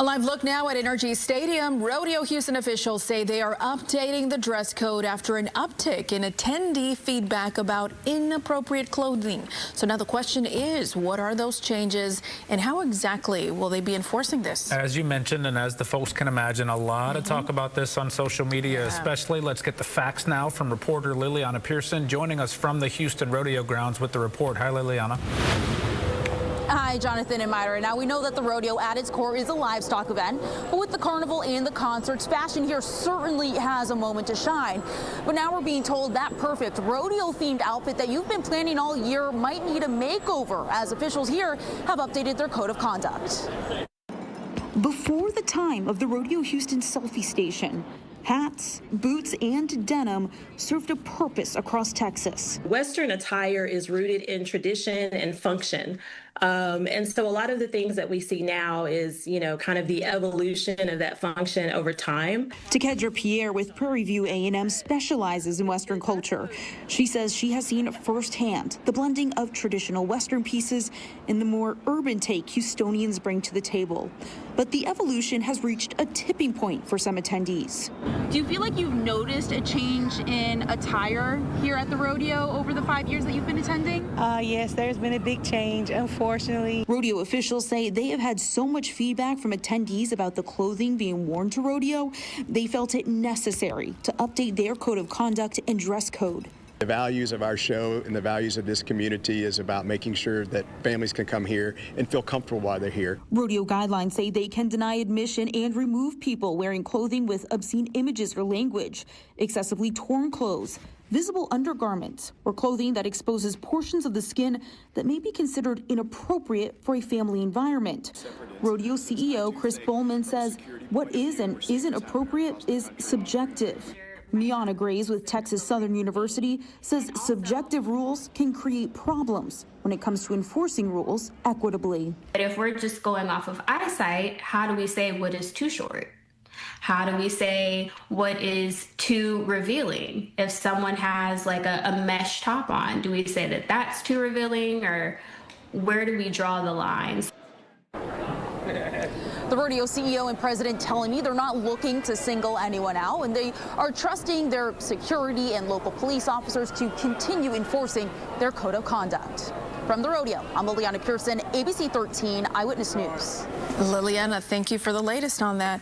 A live look now at Energy Stadium. Rodeo Houston officials say they are updating the dress code after an uptick in attendee feedback about inappropriate clothing. So now the question is, what are those changes and how exactly will they be enforcing this? As you mentioned, and as the folks can imagine, a lot of talk about this on social media, especially. Let's get the facts now from reporter Liliana Pearson, joining us from the Houston Rodeo grounds with the report. Hi, Liliana. Hi, Jonathan and Myra. Now, we know that the rodeo at its core is a livestock event, but with the carnival and the concerts, fashion here certainly has a moment to shine. But now we're being told that perfect rodeo-themed outfit that you've been planning all year might need a makeover, as officials here have updated their code of conduct. Before the time of the Rodeo Houston selfie station, hats, boots, and denim served a purpose across Texas. Western attire is rooted in tradition and function. And so a lot of the things that we see now is, kind of the evolution of that function over time. Takedra Pierre with Prairie View A&M specializes in Western culture. She says she has seen firsthand the blending of traditional Western pieces and the more urban take Houstonians bring to the table. But the evolution has reached a tipping point for some attendees. Do you feel like you've noticed a change in attire here at the rodeo over the 5 years that you've been attending? Yes, there's been a big change, unfortunately. Rodeo officials say they have had so much feedback from attendees about the clothing being worn to rodeo, they felt it necessary to update their code of conduct and dress code. The values of our show and the values of this community is about making sure that families can come here and feel comfortable while they're here. Rodeo guidelines say they can deny admission and remove people wearing clothing with obscene images or language, excessively torn clothes, visible undergarments, or clothing that exposes portions of the skin that may be considered inappropriate for a family environment. Rodeo CEO Chris Bowman says what is and isn't appropriate is subjective. Miana Grays with Texas Southern University says subjective rules can create problems when it comes to enforcing rules equitably. But if we're just going off of eyesight, how do we say what is too short? How do we say what is too revealing? If someone has like a mesh top on, do we say that that's too revealing, or where do we draw the lines? The rodeo CEO and president telling me they're not looking to single anyone out, and they are trusting their security and local police officers to continue enforcing their code of conduct. From the rodeo, I'm Liliana Pearson, ABC 13 Eyewitness News. Liliana, thank you for the latest on that.